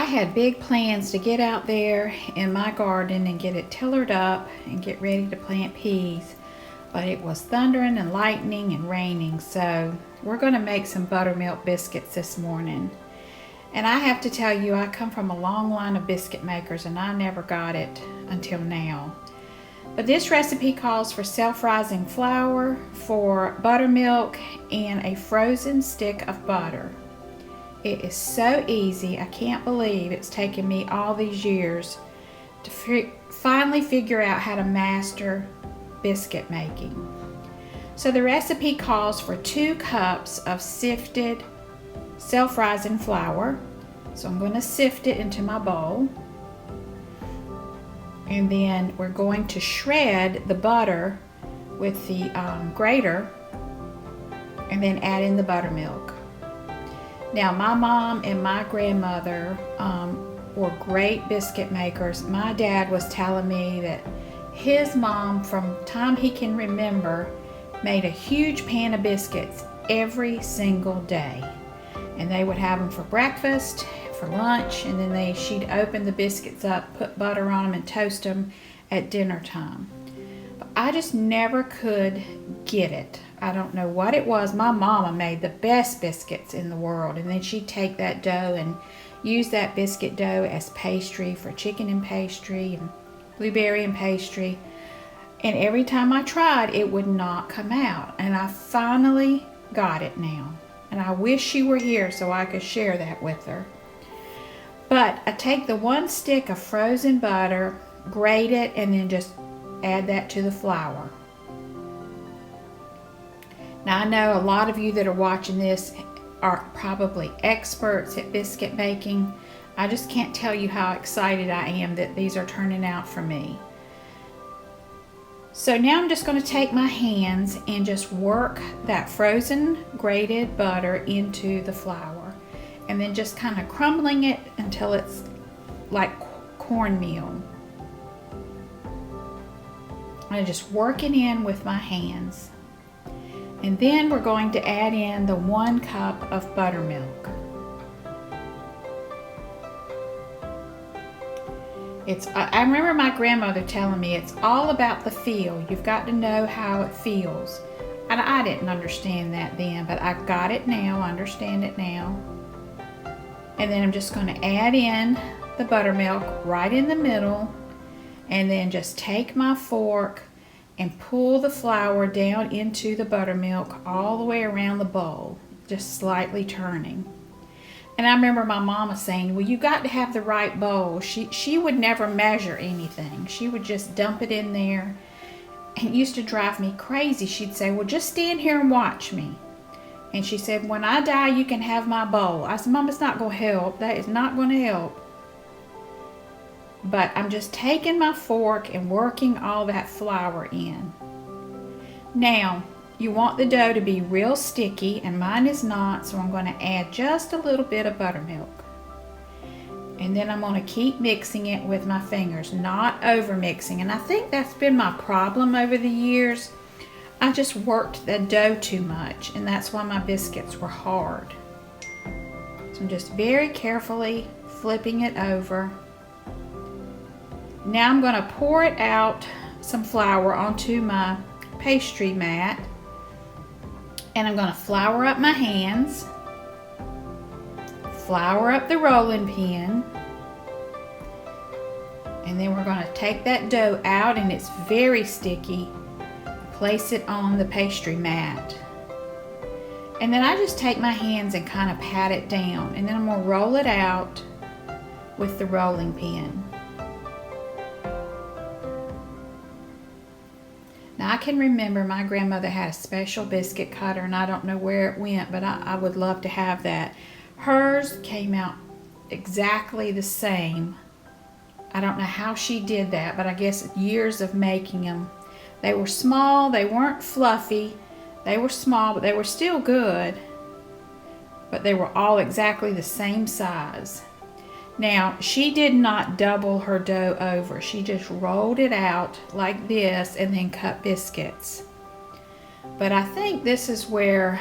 had big plans to get out there in my garden and get it tillered up and get ready to plant peas, but it was thundering and lightning and raining, so we're going to make some buttermilk biscuits this morning. And I have to tell you, I come from a long line of biscuit makers and I never got it until now. But this recipe calls for self-rising flour, for buttermilk, and a frozen stick of butter. It is so easy. I can't believe it's taken me all these years to finally figure out how to master biscuit making. So the recipe calls for 2 cups of sifted self-rising flour. So I'm going to sift it into my bowl. And then we're going to shred the butter with the grater and then add in the buttermilk. Now, my mom and my grandmother were great biscuit makers. My dad was telling me that his mom, from the time he can remember, made a huge pan of biscuits every single day. And they would have them for breakfast, for lunch, and then she'd open the biscuits up, put butter on them, and toast them at dinner time. But I just never could get it. I don't know what it was. My mama made the best biscuits in the world, and then she'd take that dough and use that biscuit dough as pastry for chicken and pastry and blueberry and pastry. And every time I tried, it would not come out. And I finally got it now. And I wish she were here so I could share that with her. But I take the 1 stick of frozen butter, grate it, and then just add that to the flour. Now I know a lot of you that are watching this are probably experts at biscuit making. I just can't tell you how excited I am that these are turning out for me. So now I'm just going to take my hands and just work that frozen grated butter into the flour, and then just kind of crumbling it until it's like cornmeal. I just work it in with my hands. And then we're going to add in the 1 cup of buttermilk. I remember my grandmother telling me it's all about the feel. You've got to know how it feels. And I didn't understand that then, but I got it now, I understand it now. And then I'm just going to add in the buttermilk right in the middle, and then just take my fork and pull the flour down into the buttermilk all the way around the bowl, just slightly turning. And I remember my mama saying, well, you got to have the right bowl. She would never measure anything. She would just dump it in there. And it used to drive me crazy. She'd say, well, just stand here and watch me. And she said, when I die, you can have my bowl. I said, Mom, it's not going to help. That is not going to help. But I'm just taking my fork and working all that flour in. Now, you want the dough to be real sticky, and mine is not, so I'm going to add just a little bit of buttermilk. And then I'm going to keep mixing it with my fingers, not over mixing. And I think that's been my problem over the years. I just worked the dough too much, and that's why my biscuits were hard. So I'm just very carefully flipping it over. Now I'm going to pour it out, some flour, onto my pastry mat. And I'm going to flour up my hands, flour up the rolling pin, and then we're going to take that dough out, and it's very sticky. Place it on the pastry mat. And then I just take my hands and kind of pat it down, and then I'm going to roll it out with the rolling pin. Now I can remember my grandmother had a special biscuit cutter, and I don't know where it went, but I would love to have that. Hers came out exactly the same. I don't know how she did that, but I guess years of making them. They were small, they weren't fluffy, they were small, but they were still good. But they were all exactly the same size. Now, she did not double her dough over. She just rolled it out like this and then cut biscuits. But I think this is where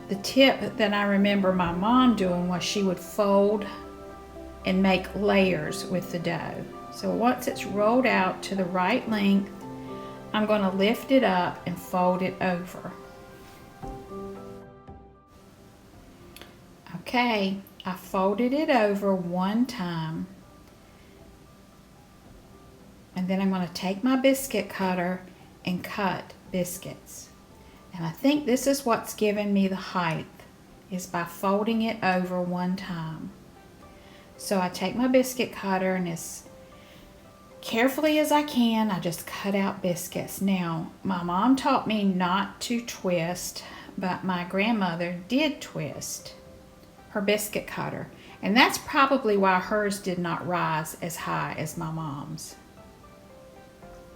the tip that I remember my mom doing was she would fold and make layers with the dough. So once it's rolled out to the right length, I'm going to lift it up and fold it over. Okay, I folded it over one time. And then I'm going to take my biscuit cutter and cut biscuits. And I think this is what's given me the height, is by folding it over one time. So I take my biscuit cutter and as carefully as I can, I just cut out biscuits. Now, my mom taught me not to twist, but my grandmother did twist her biscuit cutter. And that's probably why hers did not rise as high as my mom's.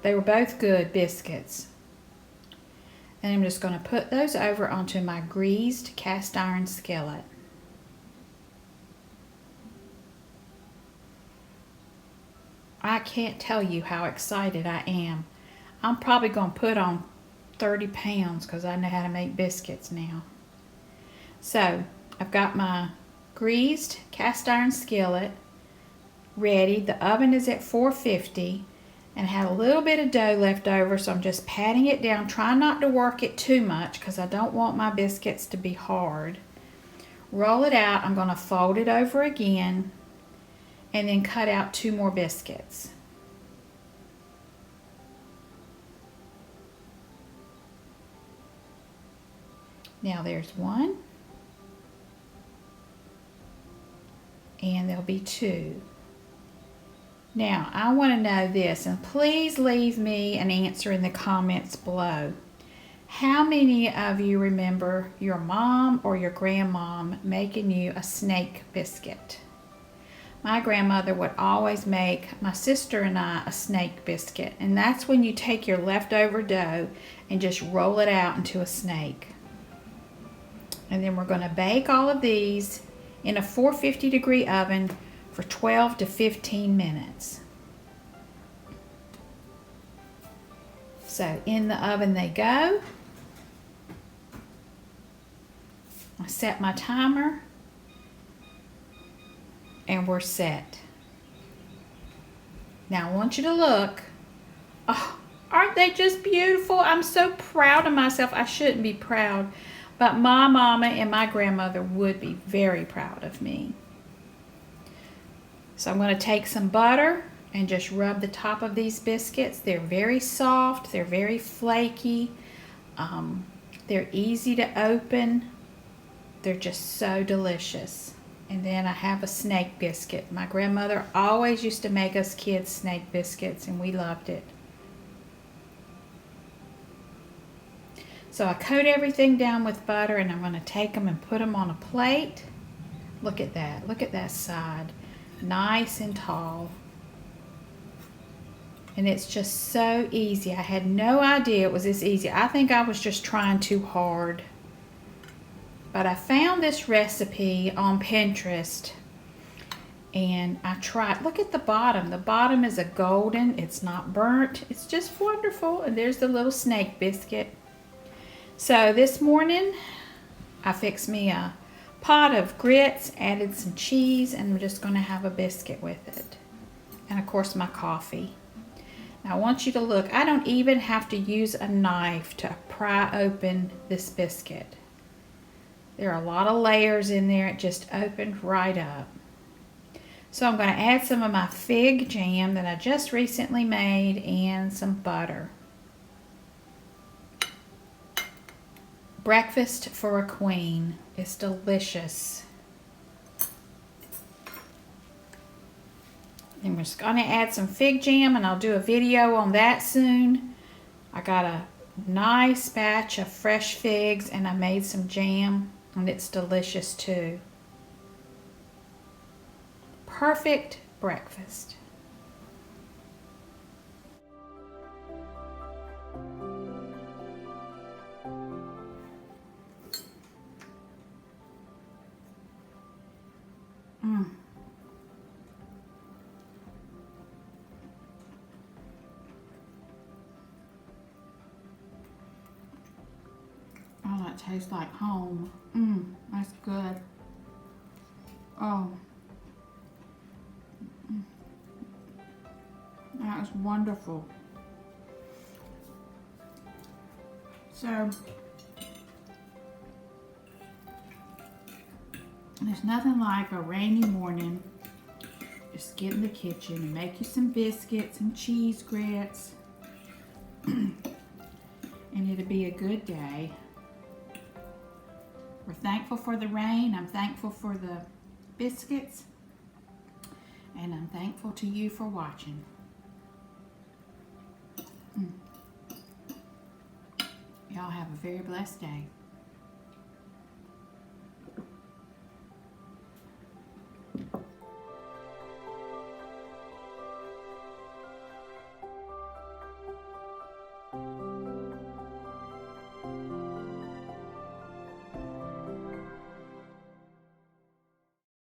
They were both good biscuits. And I'm just going to put those over onto my greased cast iron skillet. I can't tell you how excited I am. I'm probably going to put on 30 pounds because I know how to make biscuits now. So I've got my greased cast iron skillet ready. The oven is at 450 and had a little bit of dough left over, so I'm just patting it down, trying not to work it too much because I don't want my biscuits to be hard. Roll it out. I'm going to fold it over again and then cut out 2 more biscuits. Now there's 1. And there'll be 2. Now, I want to know this, and please leave me an answer in the comments below. How many of you remember your mom or your grandmom making you a snake biscuit? My grandmother would always make my sister and I a snake biscuit, and that's when you take your leftover dough and just roll it out into a snake. And then we're going to bake all of these in a 450-degree oven for 12 to 15 minutes. So in the oven they go. I set my timer and we're set. Now I want you to look. Oh, aren't they just beautiful? I'm so proud of myself. I shouldn't be proud, but my mama and my grandmother would be very proud of me. So I'm going to take some butter and just rub the top of these biscuits. They're very soft. They're very flaky. They're easy to open. They're just so delicious. And then I have a snake biscuit. My grandmother always used to make us kids snake biscuits, and we loved it. So I coat everything down with butter, and I'm going to take them and put them on a plate. Look at that. Look at that side. Nice and tall. And it's just so easy. I had no idea it was this easy. I think I was just trying too hard. But I found this recipe on Pinterest and I tried. Look at the bottom. The bottom is a golden. It's not burnt. It's just wonderful. And there's the little snake biscuit. So this morning I fixed me a pot of grits, added some cheese, and I'm just going to have a biscuit with it. And of course my coffee. Now I want you to look. I don't even have to use a knife to pry open this biscuit. There are a lot of layers in there. It just opened right up. So I'm going to add some of my fig jam that I just recently made and some butter. Breakfast for a queen. It's delicious. And we're just going to add some fig jam, and I'll do a video on that soon. I got a nice batch of fresh figs and I made some jam, and it's delicious too. Perfect breakfast. Oh, that tastes like home. That's good. Oh, That was wonderful. So, there's nothing like a rainy morning. Just get in the kitchen and make you some biscuits and cheese grits. And it'll be a good day. We're thankful for the rain. I'm thankful for the biscuits. And I'm thankful to you for watching. Y'all have a very blessed day.